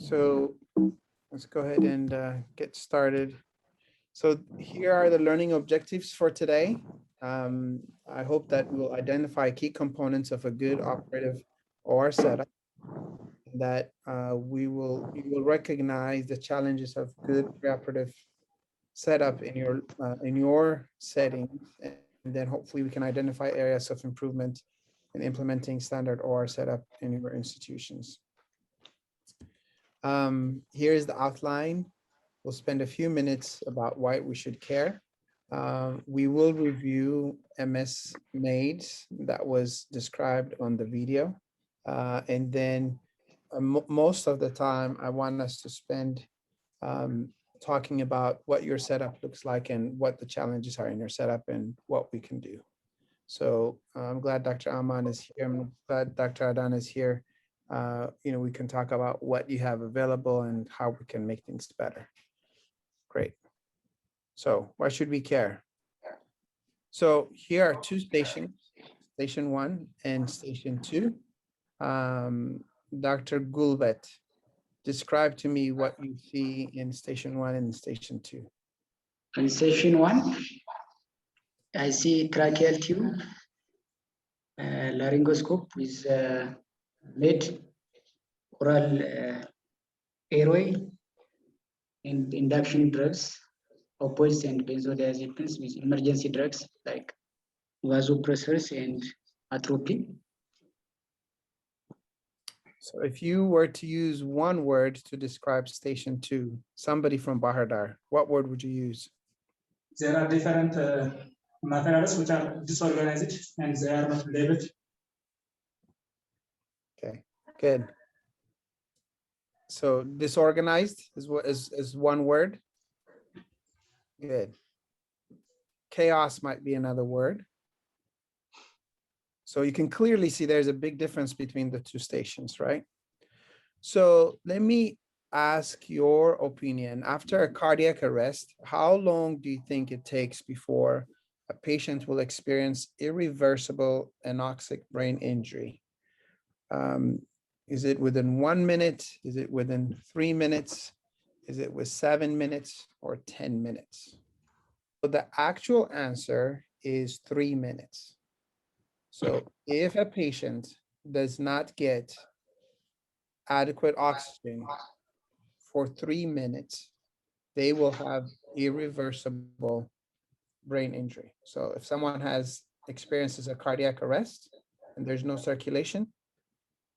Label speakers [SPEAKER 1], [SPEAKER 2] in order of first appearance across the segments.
[SPEAKER 1] So let's go ahead and get started. So here are the learning objectives for today. I hope that we'll identify key components of a good operative OR setup, that you will recognize the challenges of good preoperative setup in your settings, and then hopefully we can identify areas of improvement in implementing standard OR setup in your institutions. Here's the outline. We'll spend a few minutes about why we should care. We will review MS MAIDs that was described on the video. And then most of the time, I want us to spend talking about what your setup looks like and what the challenges are in your setup and what we can do. So I'm glad Dr. Aman is here. I'm glad Dr. Adan is here. We can talk about what you have available and how we can make things better. Great. So why should we care? So here are two stations, station 1 and station 2. Dr. Gulbet, describe to me what you see in station 1 and station 2.
[SPEAKER 2] In station 1, I see tracheal tube, laryngoscope with lead, oral airway, and induction drugs, opioids and benzodiazepines with emergency drugs like vasopressors and atropine.
[SPEAKER 1] So if you were to use one word to describe station 2, somebody from Bahardar, what word would you use?
[SPEAKER 3] There are different materials which are disorganized and they are not labeled.
[SPEAKER 1] Okay, good. So disorganized is one word. Good. Chaos might be another word. So you can clearly see there's a big difference between the two stations, right? So let me ask your opinion. After a cardiac arrest, how long do you think it takes before a patient will experience irreversible anoxic brain injury? Is it within 1 minute? Is it within 3 minutes? Is it with 7 minutes or 10 minutes? So the actual answer is 3 minutes. So if a patient does not get adequate oxygen for 3 minutes, they will have irreversible brain injury. So if someone experiences a cardiac arrest and there's no circulation,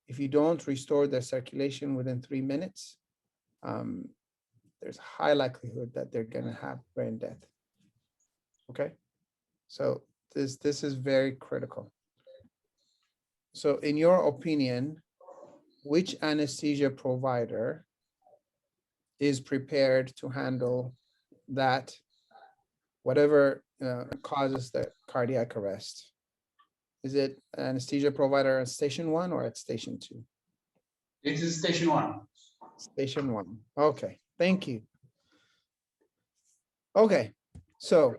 [SPEAKER 1] if you don't restore the circulation within 3 minutes, there's a high likelihood that they're going to have brain death. Okay, so this is very critical. So in your opinion, which anesthesia provider is prepared to handle that, whatever causes the cardiac arrest? Is it anesthesia provider at station 1 or at station 2?
[SPEAKER 3] It is station 1.
[SPEAKER 1] Station 1. Okay, thank you. Okay, so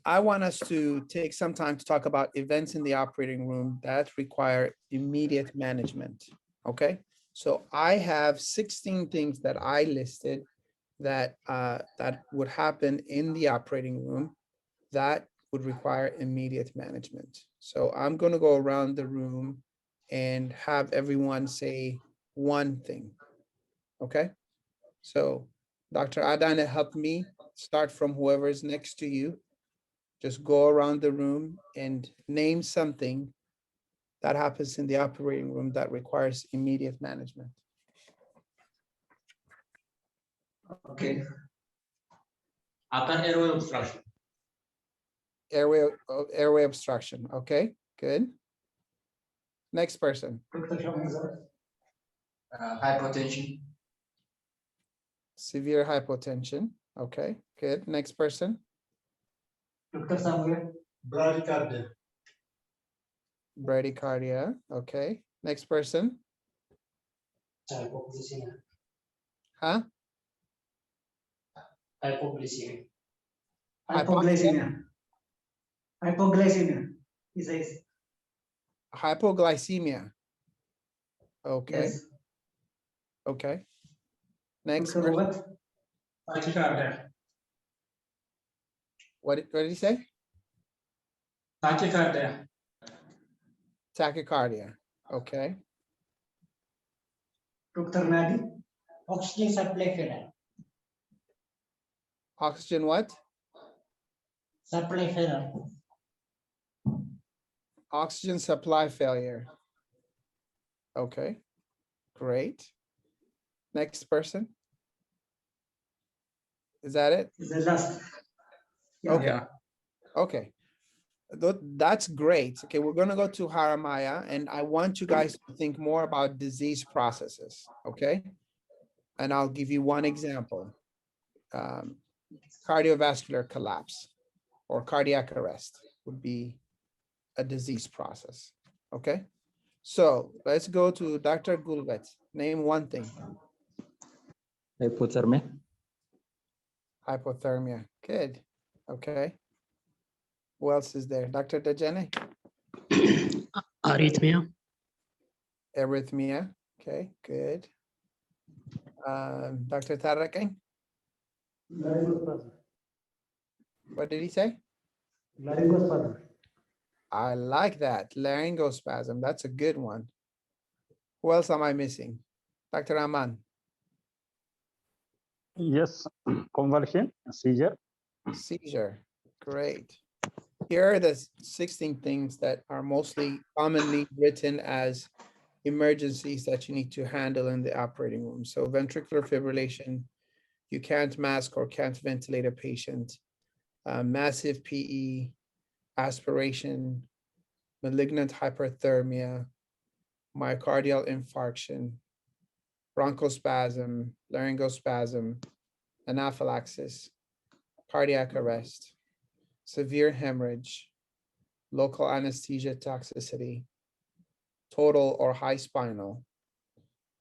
[SPEAKER 1] I want us to take some time to talk about events in the operating room that require immediate management. Okay, so I have 16 things that I listed that that would happen in the operating room that would require immediate management. So I'm going to go around the room and have everyone say one thing. Okay, so Dr. Adana, help me start from whoever is next to you. Just go around the room and name something that happens in the operating room that requires immediate management.
[SPEAKER 3] Okay. Upper airway obstruction.
[SPEAKER 1] Airway obstruction. Okay, good. Next person.
[SPEAKER 3] Hypotension.
[SPEAKER 1] Severe hypotension. Okay, good. Next person.
[SPEAKER 3] Dr. Samuel. Bradycardia.
[SPEAKER 1] Bradycardia. Okay. Next person.
[SPEAKER 3] Hypoglycemia.
[SPEAKER 1] Huh?
[SPEAKER 3] Hypoglycemia.
[SPEAKER 1] Hypoglycemia.
[SPEAKER 3] Hypoglycemia. He says.
[SPEAKER 1] Hypoglycemia. Okay.
[SPEAKER 3] Yes.
[SPEAKER 1] Okay. Next
[SPEAKER 3] Dr.
[SPEAKER 1] person.
[SPEAKER 3] what? Tachycardia.
[SPEAKER 1] What did he say?
[SPEAKER 3] Tachycardia.
[SPEAKER 1] Tachycardia. Okay.
[SPEAKER 3] Dr. Nadi.
[SPEAKER 2] Oxygen supply failure.
[SPEAKER 1] Oxygen what?
[SPEAKER 2] Supply failure.
[SPEAKER 1] Oxygen supply failure. Okay, great. Next person. Is that it?
[SPEAKER 3] The last.
[SPEAKER 1] Okay.
[SPEAKER 4] Yeah.
[SPEAKER 1] Okay. That's great. Okay, we're gonna go to Haramaya, and I want you guys to think more about disease processes, okay? And I'll give you one example. Cardiovascular collapse or cardiac arrest would be a disease process, okay? So let's go to Dr. Gulvet. Name one thing.
[SPEAKER 4] Hypothermia.
[SPEAKER 1] Hypothermia. Good. Okay. Who else is there? Dr. Dejene?
[SPEAKER 5] Arrhythmia.
[SPEAKER 1] Arrhythmia. Okay, good. Dr. Taraking? What did he say?
[SPEAKER 6] Laryngospasm.
[SPEAKER 1] I like that. Laryngospasm. That's a good one. Who else am I missing? Dr. Aman?
[SPEAKER 6] Yes, convulsion, seizure.
[SPEAKER 1] Seizure. Great. Here are the 16 things that are mostly commonly written as emergencies that you need to handle in the operating room. So ventricular fibrillation, you can't mask or can't ventilate a patient, massive PE, aspiration, malignant hyperthermia, myocardial infarction, bronchospasm, laryngospasm, anaphylaxis, cardiac arrest, severe hemorrhage, local anesthesia toxicity, total or high spinal,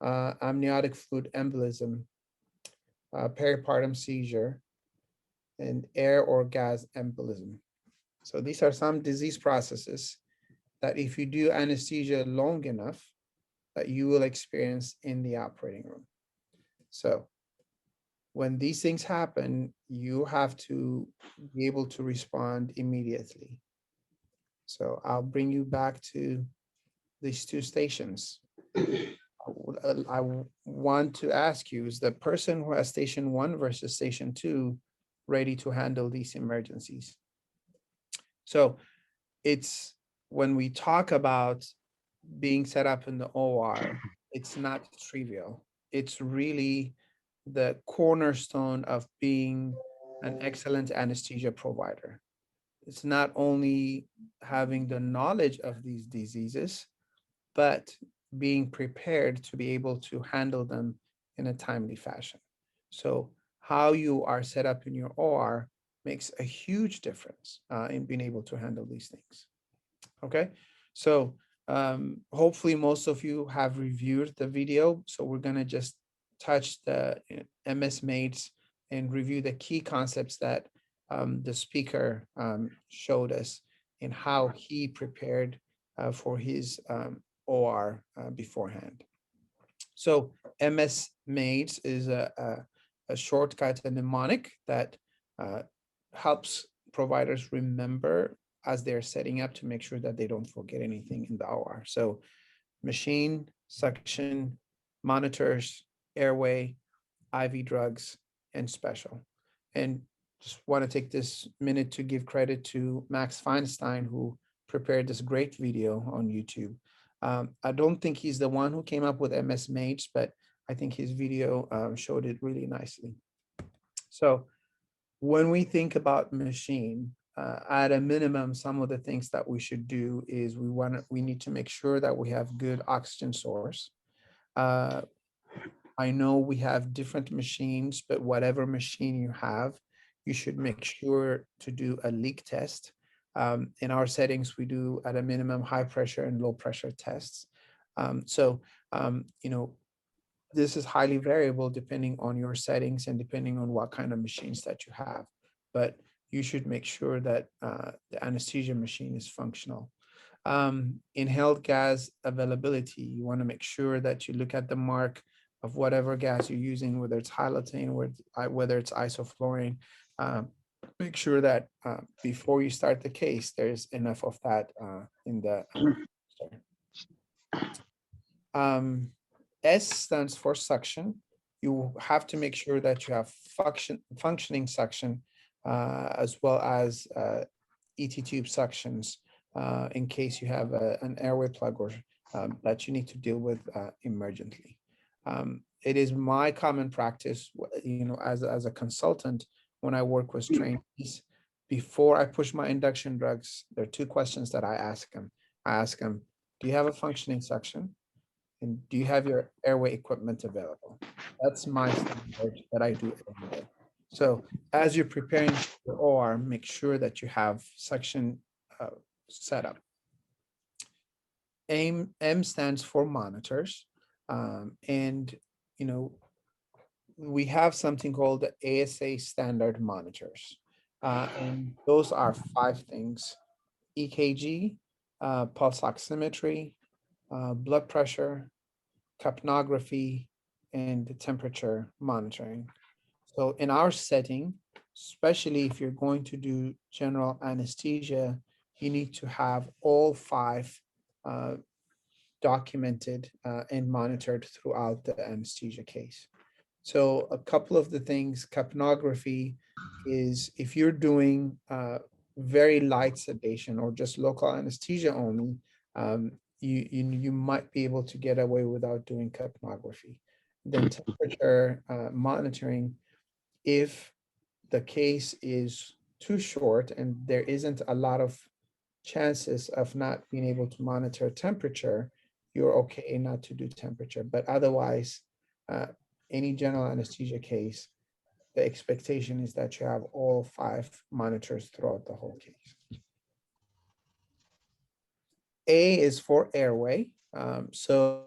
[SPEAKER 1] amniotic fluid embolism, peripartum seizure, and air or gas embolism. So these are some disease processes that if you do anesthesia long enough, that you will experience in the operating room. So when these things happen, you have to be able to respond immediately. So I'll bring you back to these two stations. I want to ask you, is the person who has station 1 versus station 2 ready to handle these emergencies? So it's when we talk about being set up in the OR, it's not trivial. It's really the cornerstone of being an excellent anesthesia provider. It's not only having the knowledge of these diseases, but being prepared to be able to handle them in a timely fashion. So how you are set up in your OR makes a huge difference in being able to handle these things. Okay, so hopefully most of you have reviewed the video. So we're gonna just touch the MS MAIDS and review the key concepts that the speaker showed us and how he prepared for his OR beforehand. So MS MAIDS is a shortcut, a mnemonic that helps providers remember as they're setting up to make sure that they don't forget anything in the OR. So machine, suction, monitors, airway, IV drugs, and special. And just want to take this minute to give credit to Max Feinstein, who prepared this great video on YouTube. I don't think he's the one who came up with MS MAIDS, but I think his video showed it really nicely. So when we think about machine, at a minimum, some of the things that we should do is we need to make sure that we have good oxygen source. I know we have different machines, but whatever machine you have, you should make sure to do a leak test. In our settings, we do at a minimum high pressure and low pressure tests. You know, this is highly variable depending on your settings and depending on what kind of machines that you have. But you should make sure that the anesthesia machine is functional. Inhaled gas availability, you want to make sure that you look at the mark of whatever gas you're using, whether it's halothane, whether it's isoflurane. Make sure that before you start the case, there's enough of that in the S stands for suction. You have to make sure that you have functioning suction as well as ET tube suctions in case you have an airway plug or that you need to deal with emergently. It is my common practice, as a consultant, when I work with trainees, before I push my induction drugs, there are two questions that I ask them. I ask them, do you have a functioning suction? And do you have your airway equipment available? That's my standard that I do every day. So as you're preparing for your OR, make sure that you have suction set up. M stands for monitors. And, we have something called the ASA standard monitors. And those are 5 things: EKG, pulse oximetry, blood pressure, capnography, and the temperature monitoring. So in our setting, especially if you're going to do general anesthesia, you need to have all 5 documented and monitored throughout the anesthesia case. So a couple of the things, capnography is if you're doing very light sedation or just local anesthesia only, you might be able to get away without doing capnography. Then temperature monitoring, if the case is too short and there isn't a lot of chances of not being able to monitor temperature, you're okay not to do temperature. But otherwise, any general anesthesia case, the expectation is that you have all 5 monitors throughout the whole case. A is for airway. So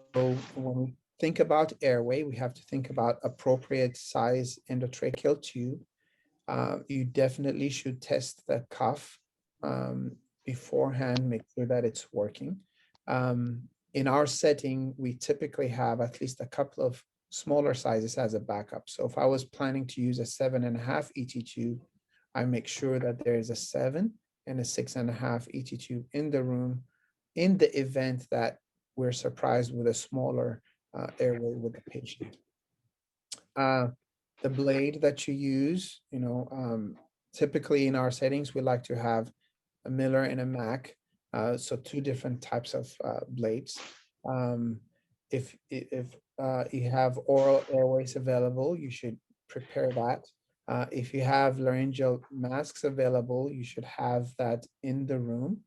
[SPEAKER 1] when we think about airway, we have to think about appropriate size endotracheal tube. You definitely should test the cuff beforehand, make sure that it's working. In our setting, we typically have at least a couple of smaller sizes as a backup. So if I was planning to use a 7.5 ET tube, I make sure that there is a 7 and a 6.5 ET tube in the room in the event that we're surprised with a smaller airway with the patient. The blade that you use, typically in our settings, we like to have a Miller and a Mac, so 2 different types of blades. If you have oral airways available, you should prepare that. If you have laryngeal masks available, you should have that in the room.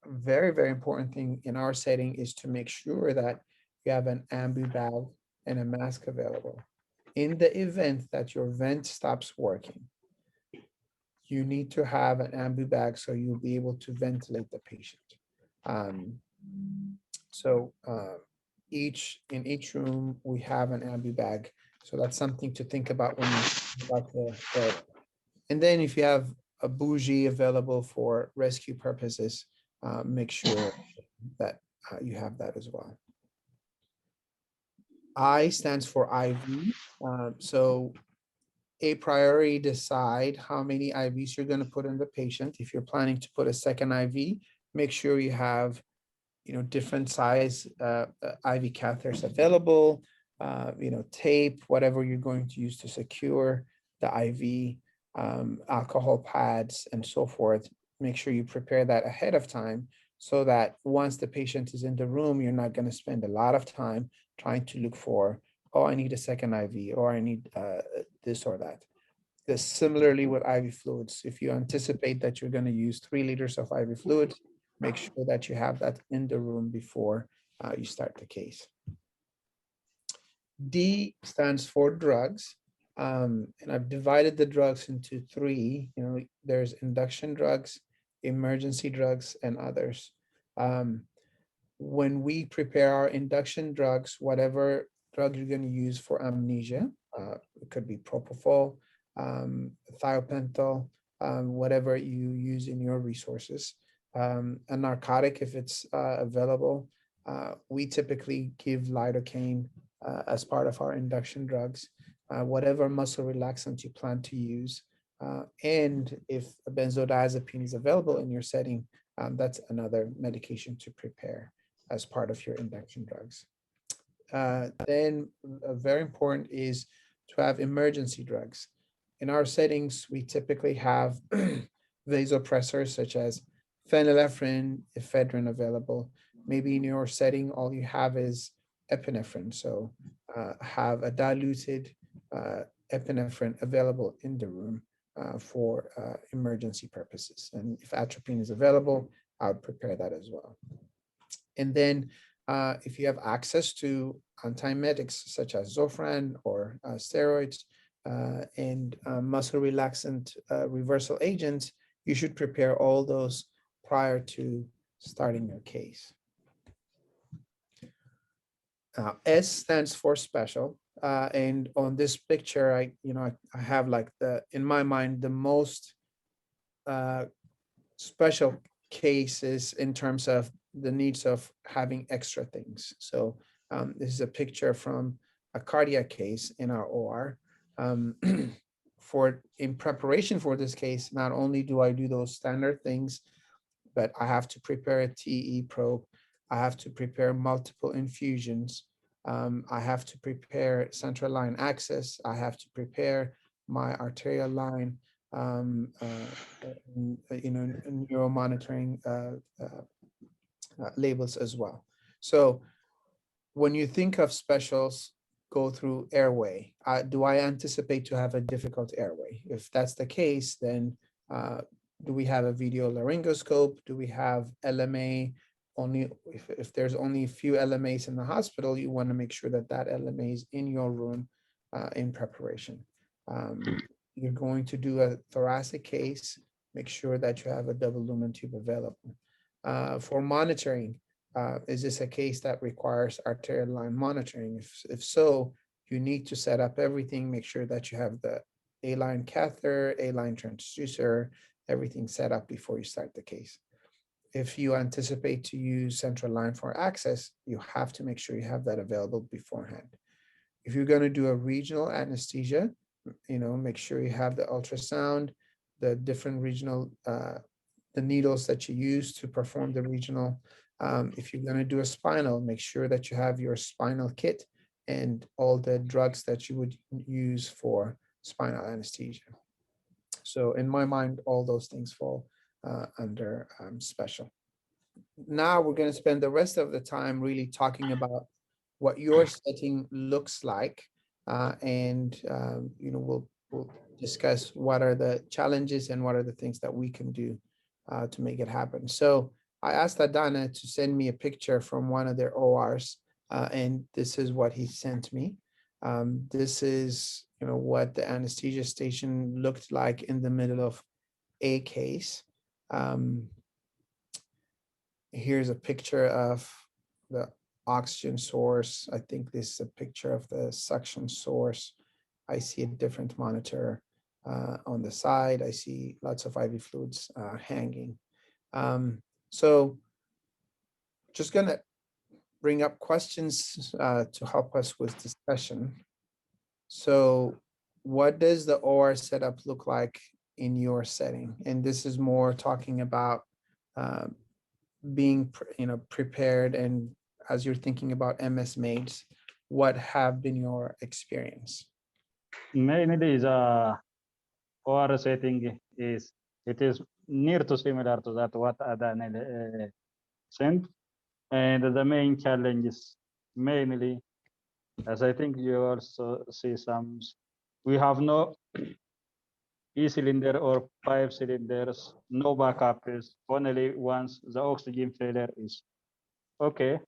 [SPEAKER 1] Very, very important thing in our setting is to make sure that you have an ambu bag and a mask available. In the event that your vent stops working, you need to have an ambu bag so you'll be able to ventilate the patient. In each room, we have an ambu bag. So that's something to think about when you think about the. And then if you have a bougie available for rescue purposes, make sure that you have that as well. I stands for IV. So a priori decide how many IVs you're going to put in the patient. If you're planning to put a second IV, make sure you have different size IV catheters available, tape, whatever you're going to use to secure the IV, alcohol pads, and so forth. Make sure you prepare that ahead of time so that once the patient is in the room, you're not going to spend a lot of time trying to look for, oh, I need a second IV, or I need this or that. Similarly with IV fluids, if you anticipate that you're going to use 3 liters of IV fluid, make sure that you have that in the room before you start the case. D stands for drugs. And I've divided the drugs into 3. There's induction drugs, emergency drugs, and others. When we prepare our induction drugs, whatever drug you're going to use for amnesia, it could be propofol, thiopental, whatever you use in your resources. A narcotic, if it's available, we typically give lidocaine as part of our induction drugs, whatever muscle relaxant you plan to use. And if a benzodiazepine is available in your setting, that's another medication to prepare as part of your induction drugs. Then very important is to have emergency drugs. In our settings, we typically have vasopressors such as phenylephrine, ephedrine available. Maybe in your setting, all you have is epinephrine. So have a diluted epinephrine available in the room for emergency purposes. And if atropine is available, I would prepare that as well. And then if you have access to antiemetics such as Zofran or steroids and muscle relaxant reversal agents, you should prepare all those prior to starting your case. S stands for special. And on this picture, I have like in my mind, the most special cases in terms of the needs of having extra things. So this is a picture from a cardiac case in our OR. In preparation for this case, not only do I do those standard things, but I have to prepare a TE probe. I have to prepare multiple infusions. I have to prepare central line access. I have to prepare my arterial line, neuro monitoring labels as well. So when you think of specials, go through airway. Do I anticipate to have a difficult airway? If that's the case, then do we have a video laryngoscope? Do we have LMA? Only if there's only a few LMAs in the hospital, you want to make sure that that LMA is in your room in preparation. You're going to do a thoracic case, make sure that you have a double lumen tube available. For monitoring, is this a case that requires arterial line monitoring? If so, you need to set up everything, make sure that you have the A-line catheter, A-line transducer, everything set up before you start the case. If you anticipate to use central line for access, you have to make sure you have that available beforehand. If you're going to do a regional anesthesia, make sure you have the ultrasound, the different regional, the needles that you use to perform the regional. If you're going to do a spinal, make sure that you have your spinal kit and all the drugs that you would use for spinal anesthesia. So in my mind, all those things fall under special. Now we're going to spend the rest of the time really talking about what your setting looks like, and we'll discuss what are the challenges and what are the things that we can do to make it happen. So I asked Adana to send me a picture from one of their ORs, and this is what he sent me. This is what the anesthesia station looked like in the middle of a case. Here's a picture of the oxygen source. I think this is a picture of the suction source. I see a different monitor on the side. I see lots of IV fluids hanging. So just gonna bring up questions to help us with discussion. So what does the OR setup look like in your setting? And this is more talking about being prepared, and as you're thinking about MS MAIDs, what have been your experience?
[SPEAKER 6] Mainly the OR setting is near to similar to that what Adana sent, and the main challenge is mainly, as I think you also see some, we have no E-cylinder or 5 cylinders, no backups. Only once the oxygen failure is okay,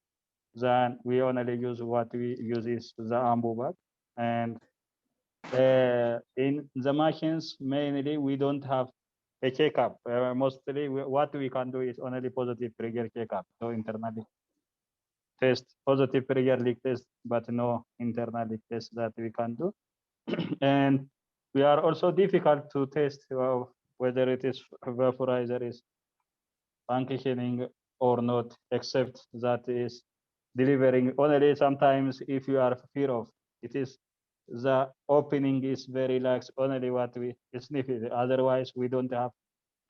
[SPEAKER 6] then we only use what we use is the ambu bag. And in the machines, mainly we don't have a checkup. Mostly what we can do is only positive trigger checkup. So internally test positive trigger leak test, but no internal leak test that we can do. And we are also difficult to test whether it is vaporizer is functioning or not, except that is delivering only sometimes if you are fear of it is the opening is very lax only what we sniff it. Otherwise we don't have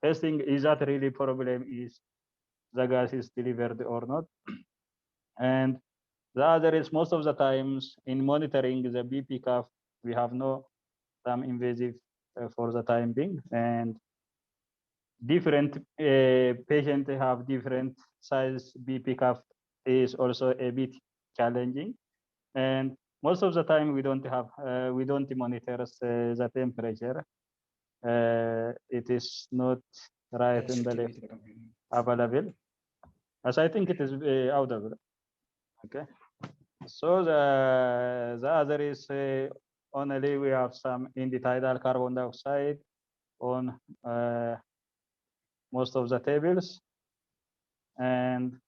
[SPEAKER 6] testing. Is that really problem is the gas is delivered or not? And the other is most of the times in monitoring the BP cuff, we have no some invasive for the time being, and different patient have different size BP cuff is also a bit challenging, and most of the time we don't have we don't monitor the temperature. It is not right in the left available, as I think it is audible. Okay, so the other is only we have some in the tidal carbon dioxide on most of the tables, and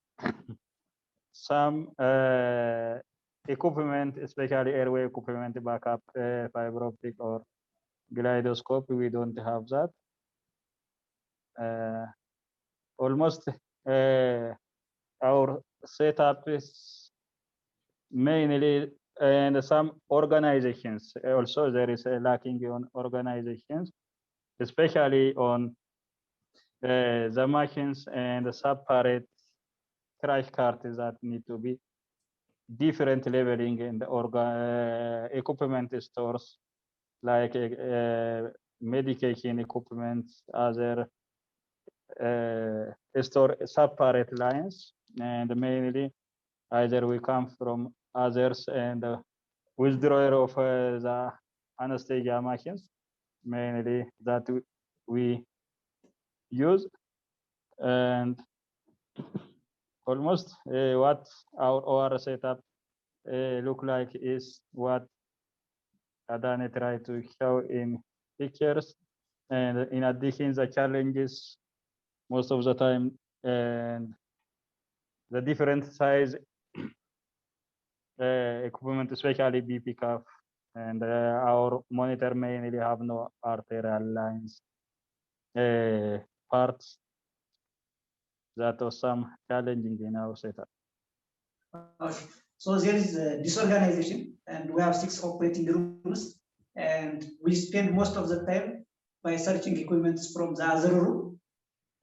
[SPEAKER 6] some equipment, especially airway equipment, backup fiber optic or gyroscope, we don't have that. Almost our setup is mainly, and some organizations also there is a lacking on organizations, especially on the machines and the separate crash carts that need to be different leveling in the equipment stores, like medication equipment, other store separate lines, and mainly either we come from others and withdrawal of the anesthesia machines, mainly that we use, and almost what our OR setup look like is what Adane tried to show in pictures. And in addition, the challenges most of the time and the different size equipment, especially BP cuff, and our monitor mainly have no arterial lines parts. That was some challenging in our setup.
[SPEAKER 4] Okay. So there is a disorganization, and we have 6 operating rooms, and we spend most of the time by searching equipment from the other room,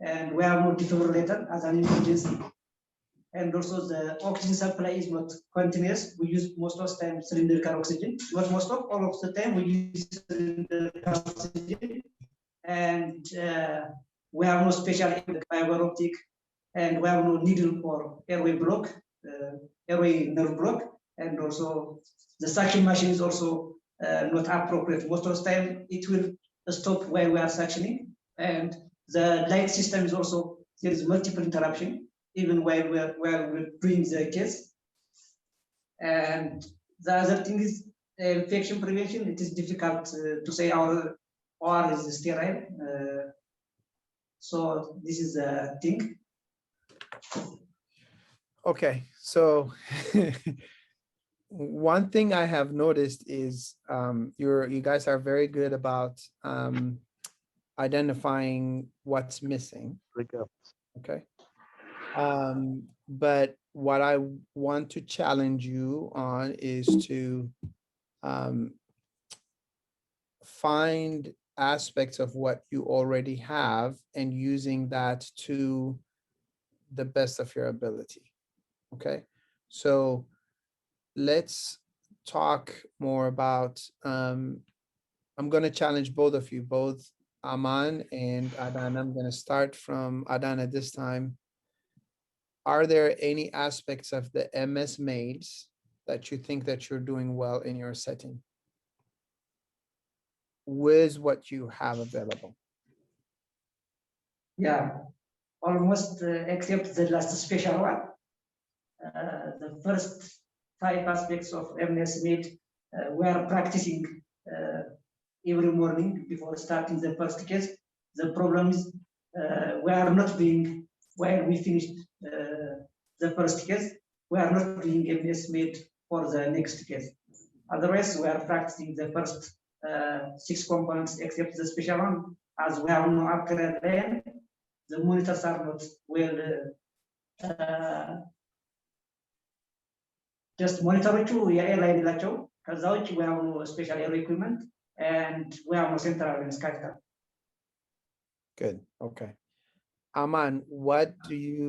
[SPEAKER 4] and we have no defibrillator as an emergency. And also the oxygen supply is not continuous. We use most of the time cylindrical oxygen. Not most of, all of the time we use cylindrical oxygen. And we have no special fiber optic, and we have no needle for airway block, airway nerve block, and also the suction machine is also not appropriate. Most of the time it will stop while we are suctioning, and the light system is also, there is multiple interruption even while we're doing the case. And the other thing is infection prevention. It is difficult to say our OR is sterile. So this is the thing.
[SPEAKER 1] Okay, so one thing I have noticed is you guys are very good about identifying what's missing. Okay. But what I want to challenge you on is to find aspects of what you already have and using that to the best of your ability. Okay, so let's talk more about, I'm going to challenge both of you, both Aman and Adana. I'm going to start from Adana this time. Are there any aspects of the MS maids that you think that you're doing well in your setting with what you have available?
[SPEAKER 4] Yeah, almost except the last special one. The first 5 aspects of MS made, we are practicing every morning before starting the first case. The problem is we are not doing, while we finished the first case, we are not doing MS made for the next case. Otherwise, we are practicing the first 6 components except the special one, as we have no accurate line. The monitors are not well just ሞኒተሮቹ የኤርላይን ናቸው። ከዛ ውጭ we have no special aero equipment and we have no central and capital.
[SPEAKER 1] Good. Okay. Aman, what do you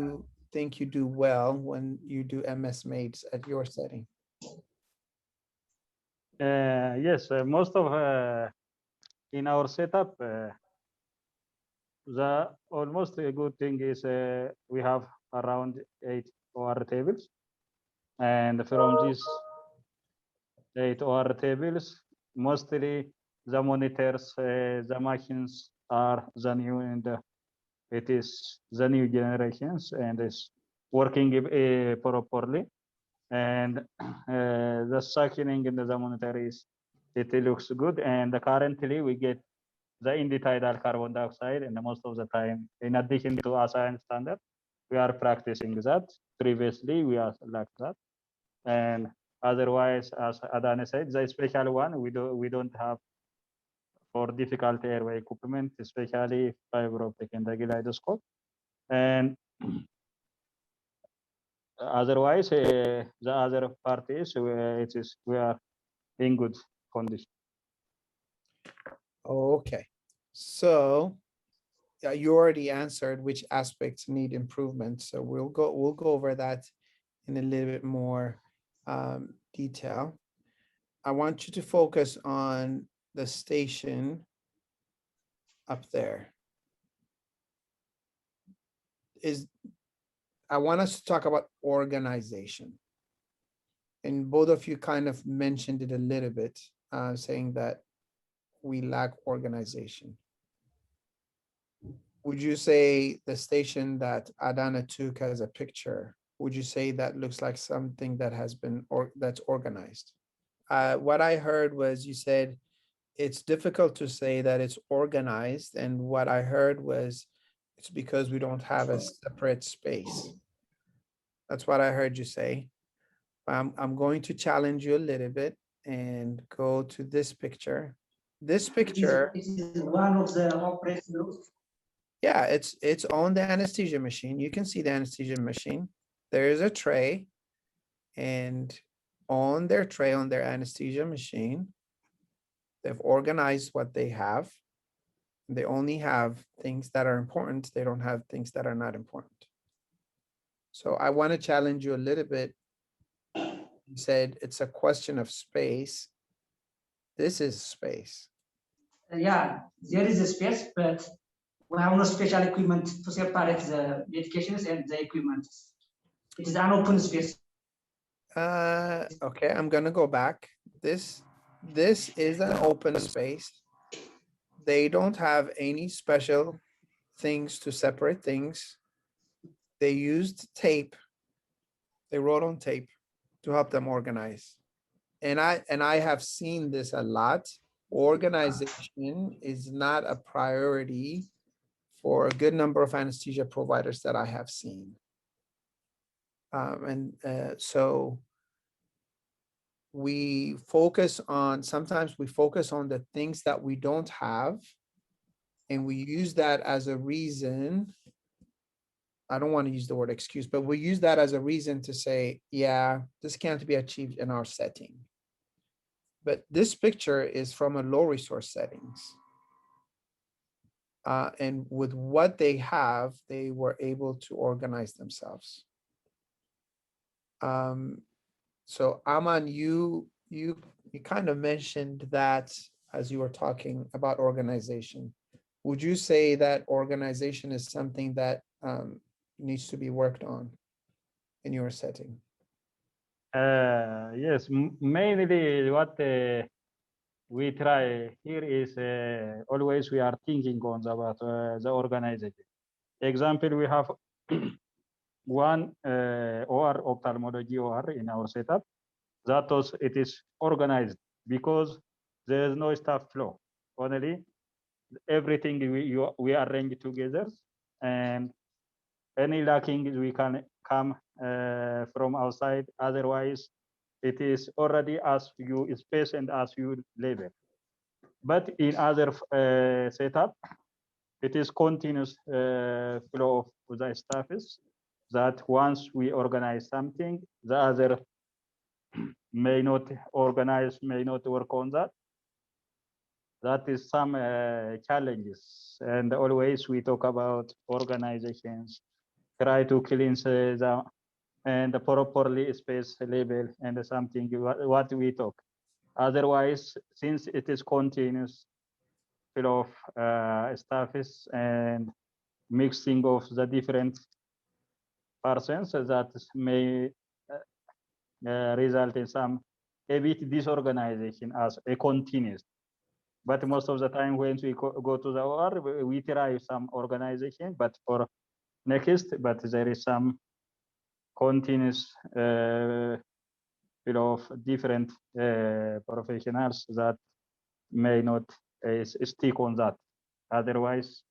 [SPEAKER 1] think you do well when you do MS mates at your setting?
[SPEAKER 6] Yes, most of in our setup, the almost a good thing is we have around 8 OR tables, and from these 8 OR tables, mostly the monitors, the machines are the new, and it is the new generations, and is working properly. And the suctioning in the monitor is, it looks good. And currently we get the end-tidal carbon dioxide, and most of the time, in addition to ASIAN standard, we are practicing that. Previously, we are like that. And otherwise, as Adane said, the special one we don't have for difficult airway equipment, especially fiber optic and the kaleidoscope. And otherwise, the other part is we are in good condition.
[SPEAKER 1] Okay. So yeah, you already answered which aspects need improvement. So we'll go over that in a little bit more detail. I want you to focus on the station up there. I want us to talk about organization. And both of you kind of mentioned it a little bit, saying that we lack organization. Would you say the station that Adana took as a picture, would you say that looks like something that has been, that's organized? What I heard was you said it's difficult to say that it's organized. And what I heard was it's because we don't have a separate space. That's what I heard you say. I'm going to challenge you a little bit and go to this picture. This picture.
[SPEAKER 4] It is one of the operating rooms.
[SPEAKER 1] Yeah, it's on the anesthesia machine. You can see the anesthesia machine. There is a tray, and on their tray, on their anesthesia machine, they've organized what they have. They only have things that are important. They don't have things that are not important. So I want to challenge you a little bit. You said it's a question of space. This is space.
[SPEAKER 4] Yeah, there is a space, but we have no special equipment to separate the medications and the equipment. It is an open space.
[SPEAKER 1] Okay, I'm gonna go back. This is an open space. They don't have any special things to separate things. They used tape. They wrote on tape to help them organize. And I have seen this a lot. Organization is not a priority for a good number of anesthesia providers that I have seen. So sometimes we focus on the things that we don't have, and we use that as a reason. I don't want to use the word excuse, but we use that as a reason to say, yeah, this can't be achieved in our setting. But this picture is from a low resource settings. And with what they have, they were able to organize themselves. So Aman, you kind of mentioned that as you were talking about organization. Would you say that organization is something that needs to be worked on in your setting?
[SPEAKER 6] Yes, mainly what we try here is always we are thinking on about the organization. Example, we have one OR, ophthalmology OR in our setup. That was, it is organized because there is no staff flow. Only everything we arrange together, and any lacking we can come from outside. Otherwise, it is already as you space and as you label. But in other setup, it is continuous flow of the staffs, that once we organize something, the other may not organize, may not work on that. That is some challenges. And always we talk about organizations, try to cleanse the and properly space label and something what we talk. Otherwise, since it is continuous flow of staffs and mixing of the different persons that may result in some a bit disorganization as a continuous. But most of the time when we go to the OR, we try some organization, but for next, but there is some continuous of different professionals that may not stick on that. Otherwise,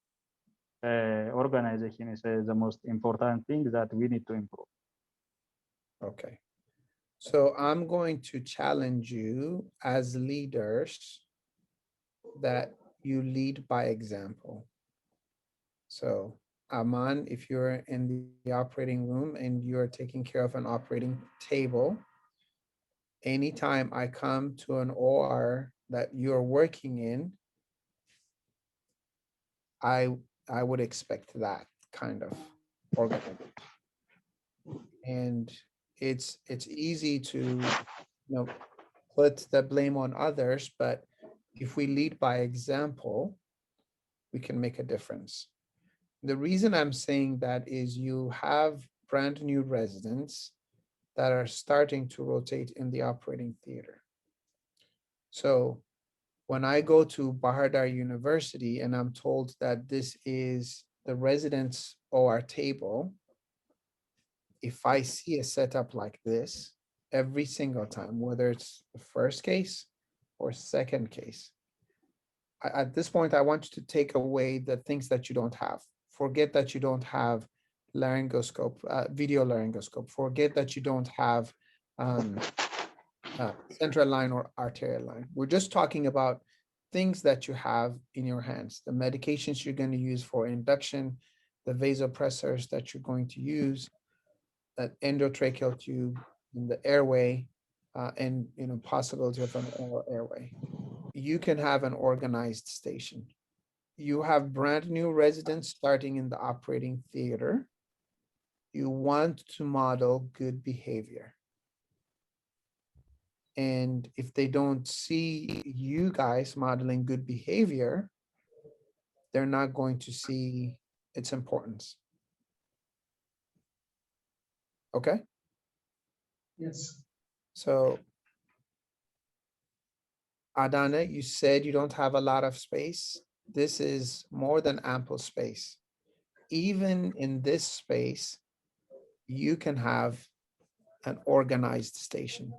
[SPEAKER 6] organization is the most important thing that we need to improve.
[SPEAKER 1] Okay. So I'm going to challenge you as leaders that you lead by example. So Aman, if you're in the operating room and you're taking care of an operating table, anytime I come to an OR that you're working in, I would expect that kind of organization. And it's easy to put the blame on others, but if we lead by example, we can make a difference. The reason I'm saying that is you have brand new residents that are starting to rotate in the operating theater. So when I go to Bahar Dar University and I'm told that this is the residents' OR table, if I see a setup like this every single time, whether it's the first case or second case, at this point, I want you to take away the things that you don't have. Forget that you don't have laryngoscope, video laryngoscope. Forget that you don't have central line or arterial line. We're just talking about things that you have in your hands, the medications you're going to use for induction, the vasopressors that you're going to use, that endotracheal tube in the airway, and possibility of an oral airway. You can have an organized station. You have brand new residents starting in the operating theater. You want to model good behavior. And if they don't see you guys modeling good behavior, they're not going to see its importance. Okay?
[SPEAKER 3] Yes.
[SPEAKER 1] So Adana, you said you don't have a lot of space. This is more than ample space. Even in this space, you can have an organized station.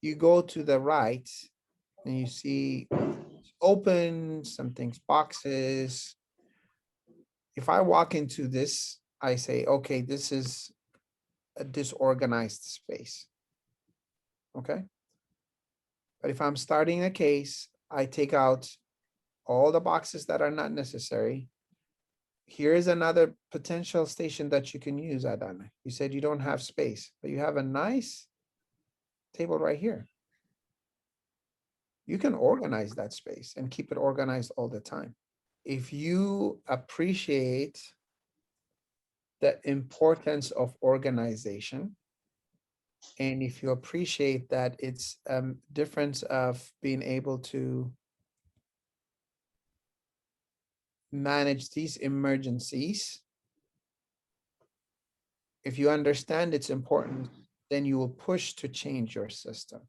[SPEAKER 1] You go to the right and you see open, some things boxes. If I walk into this, I say, okay, this is a disorganized space. Okay. But if I'm starting a case, I take out all the boxes that are not necessary. Here's another potential station that you can use, Adana. You said you don't have space, but you have a nice table right here. You can organize that space and keep it organized all the time. If you appreciate the importance of organization, and if you appreciate that it's a difference of being able to manage these emergencies, if you understand its importance, then you will push to change your system.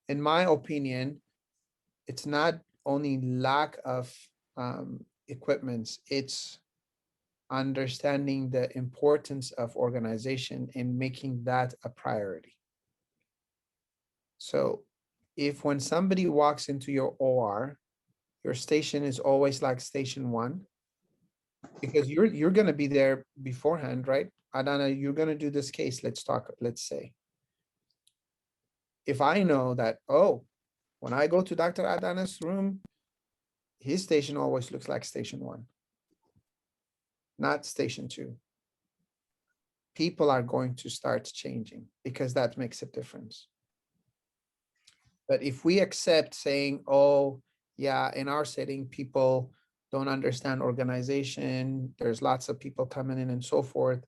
[SPEAKER 1] In my opinion, it's not only lack of equipments, it's understanding the importance of organization and making that a priority. So if when somebody walks into your OR, your station is always like station one, because you're going to be there beforehand, right? Adana, you're going to do this case. Let's talk, let's say. If I know that, oh, when I go to Dr. Adana's room, his station always looks like station one, not station two. people are going to start changing because that makes a difference. But if we accept saying, oh, yeah, in our setting, people don't understand organization, there's lots of people coming in and so forth,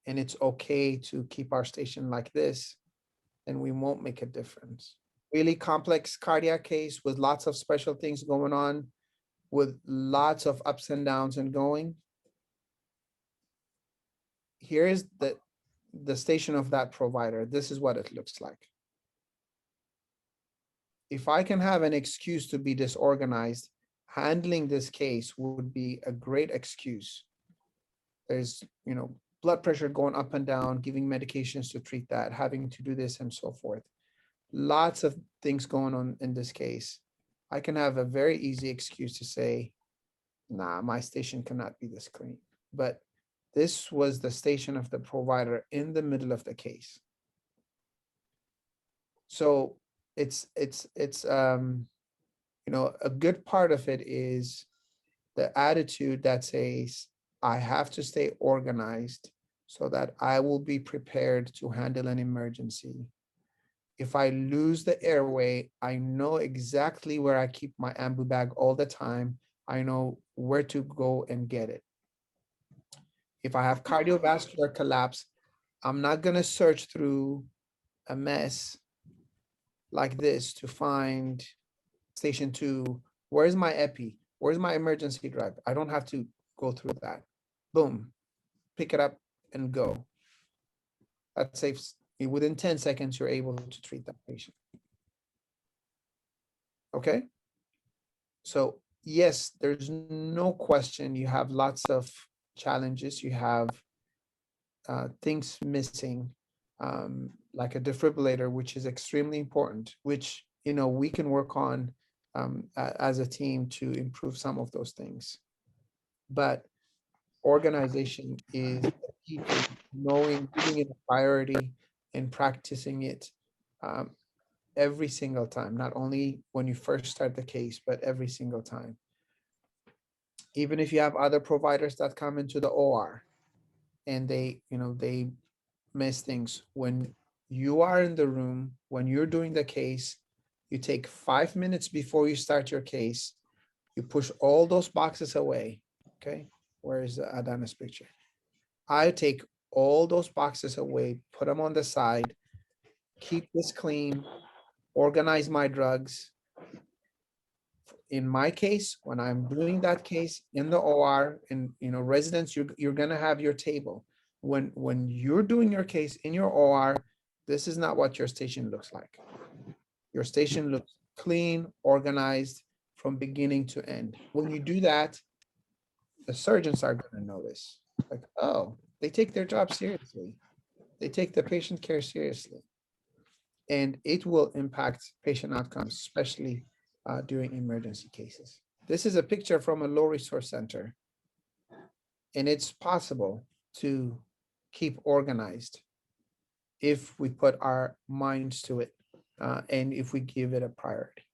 [SPEAKER 1] and it's okay to keep our station like this, then we won't make a difference. Really complex cardiac case with lots of special things going on, with lots of ups and downs and going. Here is the station of that provider. This is what it looks like. If I can have an excuse to be disorganized, handling this case would be a great excuse. There's, blood pressure going up and down, giving medications to treat that, having to do this and so forth. Lots of things going on in this case. I can have a very easy excuse to say, nah, my station cannot be this clean. But this was the station of the provider in the middle of the case. So it's a good part of it is the attitude that says, I have to stay organized so that I will be prepared to handle an emergency. If I lose the airway, I know exactly where I keep my ambu bag all the time. I know where to go and get it. If I have cardiovascular collapse, I'm not going to search through a mess like this to find station 2. Where's my epi? Where's my emergency drive? I don't have to go through that. Boom, pick it up and go. That saves, within 10 seconds, you're able to treat that patient. Okay. So yes, there's no question you have lots of challenges. You have things missing, like a defibrillator, which is extremely important, which, we can work on as a team to improve some of those things. But organization is the key to knowing, giving it a priority and practicing it every single time, not only when you first start the case, but every single time. Even if you have other providers that come into the OR and they miss things, when you are in the room, when you're doing the case, you take 5 minutes before you start your case, you push all those boxes away. Okay, where is Adana's picture? I take all those boxes away, put them on the side, keep this clean, organize my drugs. In my case, when I'm doing that case in the OR, and residents, you're gonna have your table. When you're doing your case in your OR, this is not what your station looks like. Your station looks clean, organized from beginning to end. When you do that, the surgeons are going to notice, like, oh, they take their job seriously. They take the patient care seriously. And it will impact patient outcomes, especially during emergency cases. This is a picture from a low resource center. And it's possible to keep organized if we put our minds to it and if we give it a priority.